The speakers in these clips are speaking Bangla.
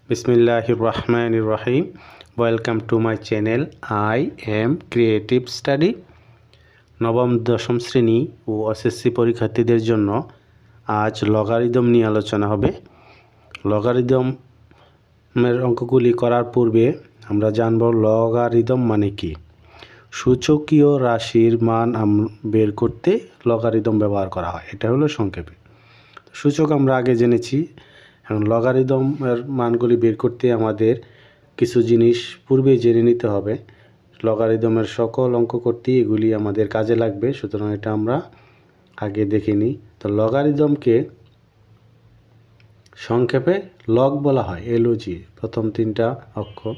বিসমিল্লাহির রহমানির রহিম। Welcome to my channel I am creative study. নবম দশম শ্রেণী ও এসএসসি পরীক্ষার্থীদের জন্য আজ লগারিদম নিয়ে আলোচনা হবে। লগারিদমের অঙ্কগুলি করার পূর্বে আমরা জানব লগারিদম মানে কি। সূচকীয় রাশির মান বের করতে লগারিদম ব্যবহার করা হয়, এটা হলো সংক্ষেপে। সূচক আমরা আগে জেনেছি, এখন লগারিদমের মানগুলি বের করতে আমাদের কিছু জিনিস পূর্বে জেনে নিতে হবে। লগারিদমের সকল অঙ্ক করতে এগুলি আমাদের কাজে লাগবে, সুতরাং এটা আমরা আগে দেখে নিই। তো লগারিদমকে সংক্ষেপে লগ বলা হয়, এলওজি, প্রথম তিনটা অক্ষর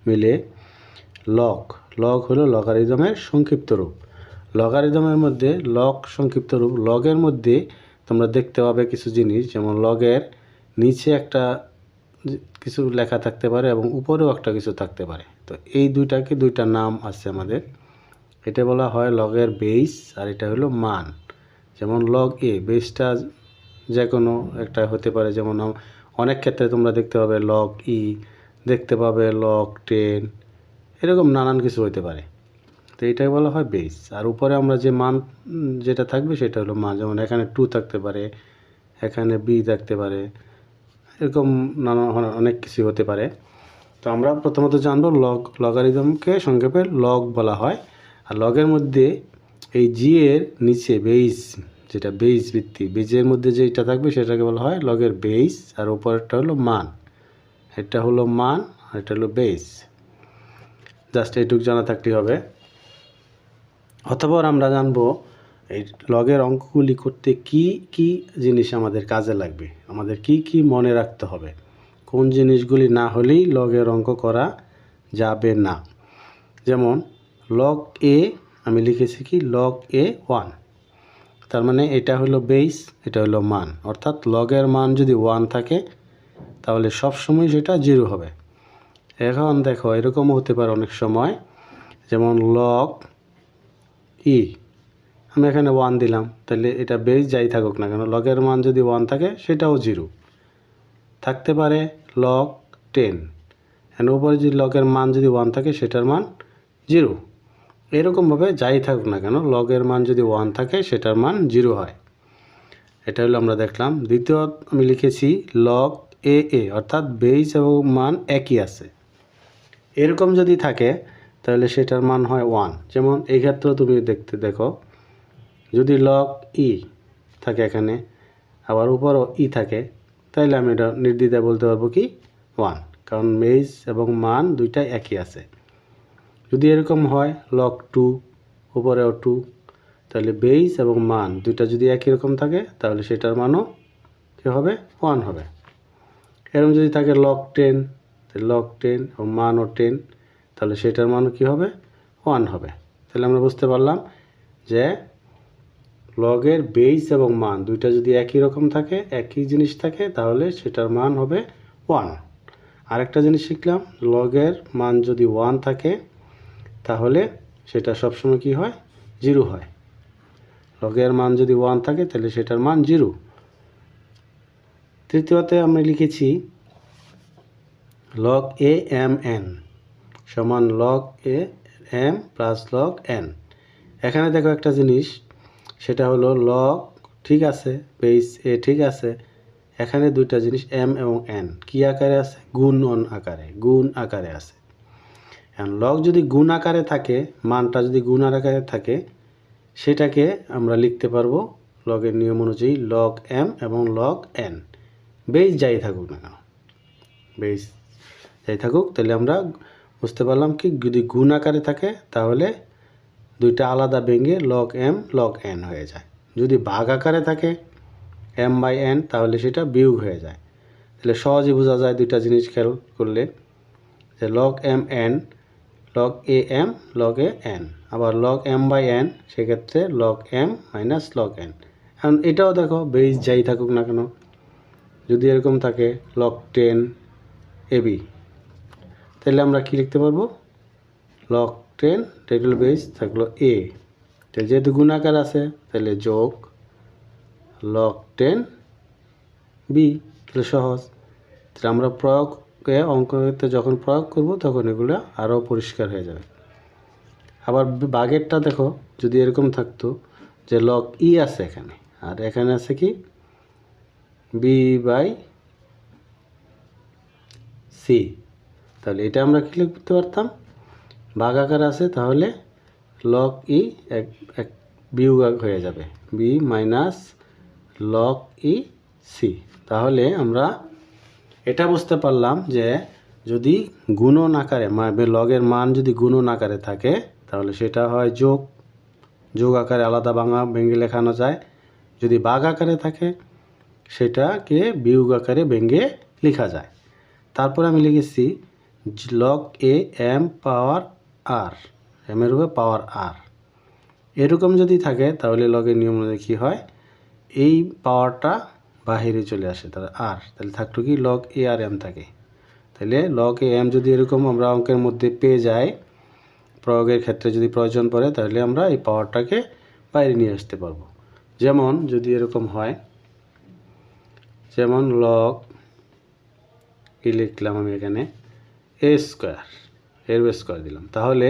মিলে লগ হলো লগারিদমের সংক্ষিপ্ত রূপ। লগারিদমের মধ্যে লগ সংক্ষিপ্ত রূপ, লগের মধ্যে তোমরা দেখতে পাবে কিছু জিনিস, যেমন লগের নিচে একটা কিছু লেখা থাকতে পারে এবং উপরেও একটা কিছু থাকতে পারে। তো এই দুইটা নাম আছে আমাদের। এটা বলা হয় লগের বেস, আর এটা হলো মান। যেমন লগ এ, বেসটা যে কোনো একটা হতে পারে, যেমন অনেক ক্ষেত্রে তোমরা দেখতে পাবে লগ ই, দেখতে পাবে লগ 10, এরকম নানান কিছু হতে পারে। তো এইটাই বলা হয় বেস। আর উপরে আমরা যে মান যেটা থাকবে সেটা হলো মান। যেমন এখানে 2 থাকতে পারে, এখানে বি থাকতে পারে, এরকম নানা অনেক কিছু হতে পারে। তো আমরা প্রথমত জানবো লগারিদমকে সংক্ষেপে লগ বলা হয়। আর লগের মধ্যে এই জি এর নিচে বেস, যেটা বেস ভিত্তি, বেজের মধ্যে যেটা থাকবে সেটাকে বলা হয় লগের বেস, আর উপরেরটা হলো মান। এটা হলো মান আর এটা হলো বেস। জাস্ট এইটুকু জানা থাকলেই হবে। অতঃপর আমরা জানবো এই লগের অঙ্কগুলি করতে কি কি জিনিস আমাদের কাজে লাগবে, আমাদের কি কি মনে রাখতে হবে, কোন জিনিসগুলি না হলেই লগের অঙ্ক করা যাবে না। যেমন লগ এ আমি লিখেছি কি লগ এ 1, তার মানে এটা হলো বেস, এটা হলো মান। অর্থাৎ লগের মান যদি 1 থাকে তাহলে সবসময় সেটা 0 হবে। এখন দেখো এরকমও হতে পারে অনেক সময়, যেমন লগ ই, আমি এখানে 1 দিলাম, তাহলে এটা বেস যাই থাকুক না কেন লগের মান যদি 1 থাকে সেটাও 0 থাকতে পারে। লগ 10, এর উপরে যদি লগের মান যদি 1 থাকে সেটার মান 0। এরকমভাবে যাই থাকুক না কেন লগের মান যদি 1 থাকে সেটার মান 0 হয়। এটা হলো আমরা দেখলাম। দ্বিতীয় আমি লিখেছি লগ এ, অর্থাৎ বেস এবং মান একই আছে, এরকম যদি থাকে তাহলে সেটার মান হয় 1। যেমন এই ক্ষেত্রে তুমি দেখো, যদি লগ ই থাকে এখানে আবার উপরও ই থাকে, তাহলে আমি এটা নির্দ্বিধায় বলতে পারবো কি 1, কারণ বেস এবং মান দুইটাই একই আছে। যদি এরকম হয় লগ 2, উপরেও 2, তাহলে বেস এবং মান দুইটা যদি একই রকম থাকে তাহলে সেটার মানও কী হবে 1 হবে। এরকম যদি থাকে লগ 10, তাহলে লগ 10 এবং মানও 10, তাহলে সেটার মানও কী হবে 1 হবে। তাহলে আমরা বুঝতে পারলাম যে লগের বেস এবং মান দুইটা যদি একই রকম থাকে, একই জিনিস থাকে, তাহলে সেটার মান হবে 1। আরেকটা জিনিস শিখলাম, লগের মান যদি 1 থাকে তাহলে সেটা সবসময় কি হয় 0 হয়। লগের মান যদি 1 থাকে তাহলে সেটার মান 0। তৃতীয়তে আমরা লিখেছি লগ এ এম এন সমান log A M plus log N. এখানে দেখো একটা জিনিস, সেটা হলো লগ ঠিক আছে, বেস এ ঠিক আছে, এখানে দুইটা জিনিস এম এবং এন কি আকারে আছে, গুণ আকারে আছে। এখন লগ যদি গুণ আকারে থাকে, মানটা যদি গুণ আকারে থাকে, সেটাকে আমরা লিখতে পারবো লগের নিয়ম অনুযায়ী লগ এম এবং লগ এন। বেস যাই থাকুক না কেন, বেস যাই থাকুক, তাহলে আমরা বুঝতে পারলাম কি যদি গুণ আকারে থাকে তাহলে দুইটা আলাদা ভেঙে লগ এম লগ এন হয়ে যায়। যদি ভাগ আকারে থাকে এম বাই এন, তাহলে সেটা বিয়োগ হয়ে যায়। তাহলে সহজে বোঝা যায় দুইটা জিনিস খেয়াল করলে, যে log M N, log A M log A N, আবার লগ এম বাই এন, সেক্ষেত্রে log M minus log N. এখন এটাও দেখো বেস যাই থাকুক না কেন, যদি এরকম থাকে লগ 10 এবি, তাহলে আমরা কি লিখতে পারবো লগ 10 টেবিল বেস থাকলো এ, তাহলে যেহেতু গুণাকার আছে তাহলে যোগ লগ 10 বি, তাহলে সহজ। তাহলে আমরা প্রয়োগ অঙ্কতে যখন প্রয়োগ করব তখন এগুলো আরও পরিষ্কার হয়ে যাবে। আবার বাগেরটা দেখো, যদি এরকম থাকতো যে লগ ই আছে এখানে, আর এখানে আছে কি বি বাই সি, তাহলে এটা আমরা কি লিখতে পারতাম, ভাগ আকার আছে, তাহলে লগ ই এক বিয়োগ হয়ে যাবে, B minus log E C. তাহলে আমরা এটা বুঝতে পারলাম যে যদি গুণন আকারে লগের মান যদি গুণন আকারে থাকে তাহলে সেটা হয় যোগ আকারে আলাদা ভেঙে লেখানো যায়। যদি ভাগ আকারে থাকে সেটাকে বিয়োগ আকারে ভেঙে লেখা যায়। তারপর আমি লিখেছি log A M power R, M এর উপরে পাওয়ার আর, এরকম যদি থাকে তাহলে লগের নিয়ম অনুযায়ী কী হয়, এই পাওয়ারটা বাহিরে চলে আসে, তাহলে থাকতো কি লগ এ আর এম থাকে। তাহলে লগ এ এম যদি এরকম আমরা অঙ্কের মধ্যে পেয়ে যাই, প্রয়োগের ক্ষেত্রে যদি প্রয়োজন পড়ে, তাহলে আমরা এই পাওয়ারটাকে বাইরে নিয়ে আসতে পারবো। যেমন যদি এরকম হয়, যেমন লগ ই লিখলাম আমি এখানে এ স্কোয়ার, এর স্কোয়ার দিলাম, তাহলে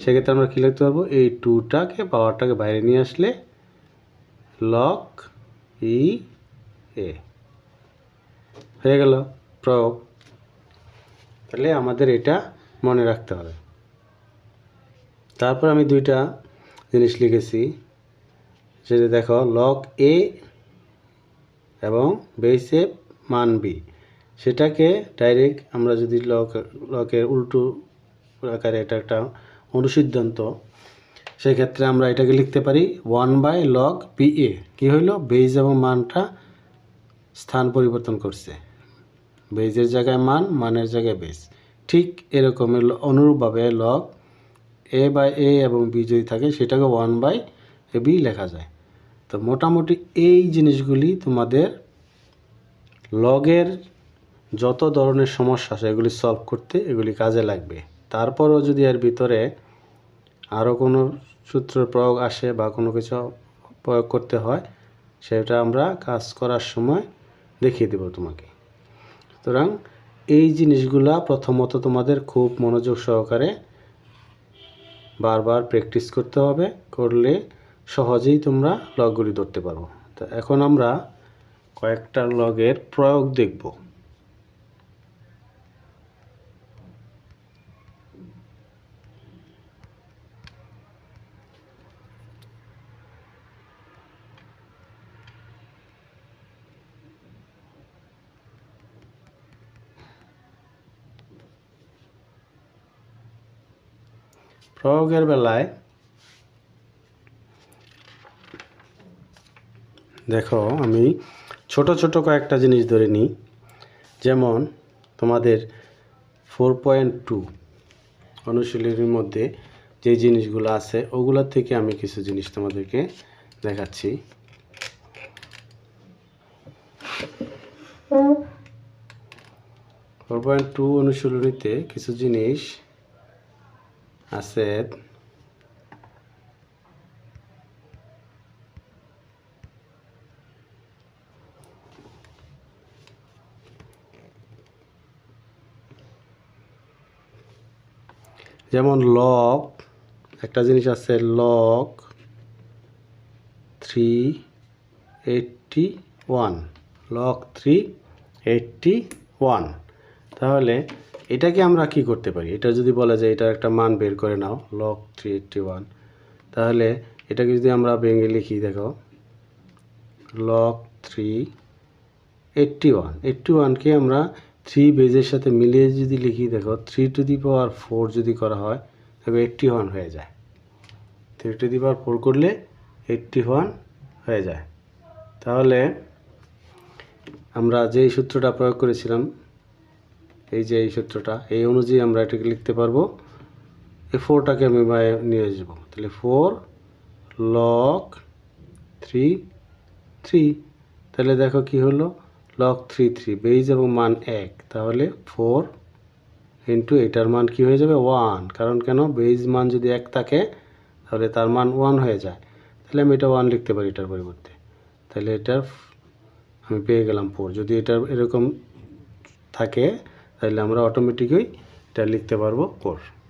সেক্ষেত্রে আমরা কী লিখতে পারবো, এই পাওয়ারটাকে বাইরে নিয়ে আসলে লগ ই এ হয়ে গেল প্রয়োগ। তাহলে আমাদের এটা মনে রাখতে হবে। তারপর আমি দুইটা জিনিস লিখেছি, সেটা দেখো লগ এ এবং বেসে মান বি, সেটাকে ডাইরেক্ট আমরা যদি লগের উল্টো আকারে, এটা একটা অনুসিদ্ধান্ত, সেক্ষেত্রে আমরা এটাকে লিখতে পারি 1/log PA। কী হইল, বেজ এবং মানটা স্থান পরিবর্তন করছে, বেজের জায়গায় মান, মানের জায়গায় বেজ। ঠিক এরকমের অনুরূপভাবে লগ A/A এবং B যদি থাকে সেটাকে 1/AB লেখা যায়। তো মোটামুটি এই জিনিসগুলি তোমাদের লগের যত ধরনের সমস্যা আছে এগুলি সলভ করতে এগুলি কাজে লাগবে। তারপরও যদি এর ভিতরে আরও কোনো সূত্র প্রয়োগ আসে বা কোনো কিছু প্রয়োগ করতে হয়, সেটা আমরা কাজ করার সময় দেখিয়ে দেব তোমাকে। সুতরাং এই জিনিসগুলা প্রথমত তোমাদের খুব মনোযোগ সহকারে বারবার প্র্যাকটিস করতে হবে, করলে সহজেই তোমরা লগগুলি ধরতে পারবো। তো এখন আমরা কয়েকটা লগের প্রয়োগ দেখব। প্রয়োগের বেলায় দেখো আমি ছোট ছোট কয়েকটা জিনিস ধরে নিই। যেমন তোমাদের 4.2 অনুশীলনীর মধ্যে যে জিনিসগুলো আছে ওগুলোর থেকে আমি কিছু জিনিস তোমাদেরকে দেখাচ্ছি। 4.2 অনুশীলনীতে কিছু জিনিস আছে, যেমন লগ, একটা জিনিস আছে লগ 381, লগ 381। তাহলে এটাকে আমরা কি করতে পারি, এটা যদি বলা যায় এটার একটা মান বের করে নাও লগ 381, তাহলে এটাকে যদি আমরা ভেঙে লিখি, দেখো লগ 381কে আমরা 3 বেজের সাথে মিলিয়ে যদি লিখি, দেখো 3⁴ যদি করা হয় তবে 81 হয়ে যায়। 3⁴ করলে 81 হয়ে যায়। তাহলে আমরা যেই সূত্রটা প্রয়োগ করেছিলাম, এই যে এই সূত্রটা, এই অনুযায়ী আমরা এটাকে লিখতে পারবো। এই 4টাকে আমি নিয়ে আসবো, তাহলে 4 লগ 3 তাহলে দেখো কি হলো, লগ 3 বেজ এবং মান 1, তাহলে 4 ইন্টু এটার মান কি হয়ে যাবে 1, কারণ কেন, বেজ মান যদি 1 থাকে তাহলে তার মান 1 হয়ে যায়, তাহলে আমি এটা 1 লিখতে পারি এটার পরিবর্তে। তাহলে এটার আমি পেয়ে গেলাম 4। যদি এটা এরকম থাকে তাহলে আমরা অটোমেটিকই এটা লিখতে পারবো 4।